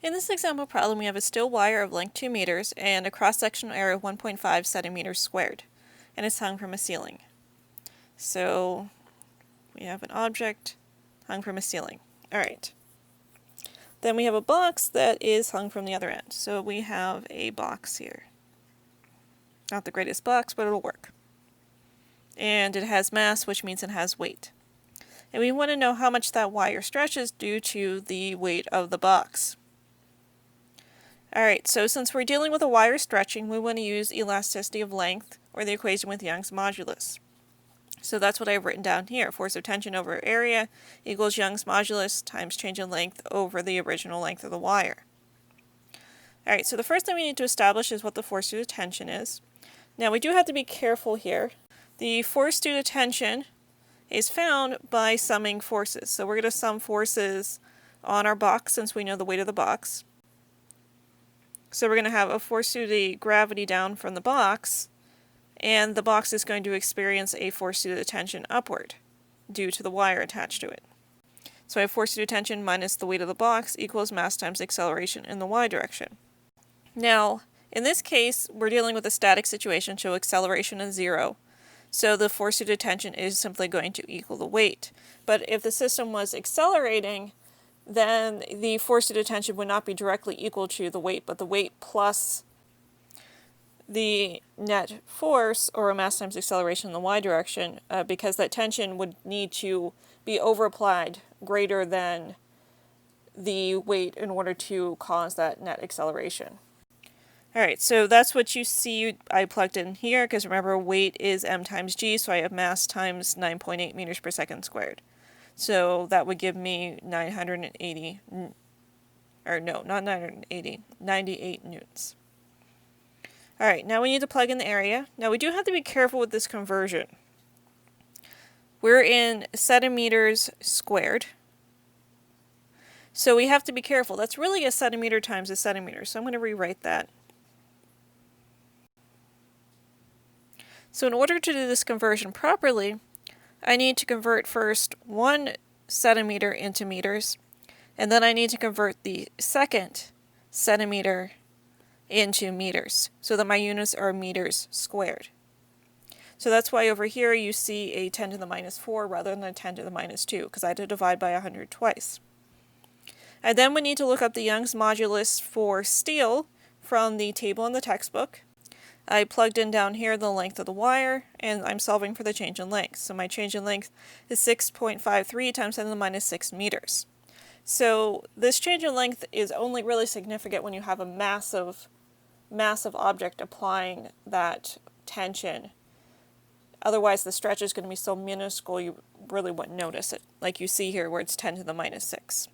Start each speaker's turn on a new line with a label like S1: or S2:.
S1: In this example problem, we have a steel wire of length 2 meters and a cross-sectional area of 1.5 centimeters squared, and it's hung from a ceiling. So we have an object hung from a ceiling. Alright. Then we have a box that is hung from the other end. So we have a box here. Not the greatest box, but it'll work. And it has mass, which means it has weight. And we want to know how much that wire stretches due to the weight of the box. Alright, so since we're dealing with a wire stretching, we want to use elasticity of length, or the equation with Young's modulus. So that's what I've written down here. Force of tension over area equals Young's modulus times change in length over the original length of the wire. Alright, so the first thing we need to establish is what the force due to tension is. Now we do have to be careful here. The force due to tension is found by summing forces. So we're going to sum forces on our box since we know the weight of the box. So we're going to have a force due to the gravity down from the box, and the box is going to experience a force due to the tension upward due to the wire attached to it. So I have force due to tension minus the weight of the box equals mass times acceleration in the y direction. Now, in this case, we're dealing with a static situation, so acceleration is 0. So the force due to tension is simply going to equal the weight. But if the system was accelerating, then the force due to tension would not be directly equal to the weight, but the weight plus the net force, or mass times acceleration in the y direction, because that tension would need to be overapplied greater than the weight in order to cause that net acceleration. Alright, so that's what you see I plugged in here, because remember weight is m times g, so I have mass times 9.8 meters per second squared. So that would give me 98 newtons. Alright, now we need to plug in the area. Now we do have to be careful with this conversion. We're in centimeters squared. So we have to be careful. That's really a centimeter times a centimeter, so I'm going to rewrite that. So in order to do this conversion properly, I need to convert first 1 centimeter into meters, and then I need to convert the second centimeter into meters, so that my units are meters squared. So that's why over here you see a 10 to the minus 4 rather than a 10 to the minus 2, because I had to divide by 100 twice. And then we need to look up the Young's modulus for steel from the table in the textbook. I plugged in down here the length of the wire, and I'm solving for the change in length. So my change in length is 6.53 times 10 to the minus 6 meters. So this change in length is only really significant when you have a massive object applying that tension. Otherwise the stretch is going to be so minuscule you really wouldn't notice it, like you see here where it's 10 to the minus 6.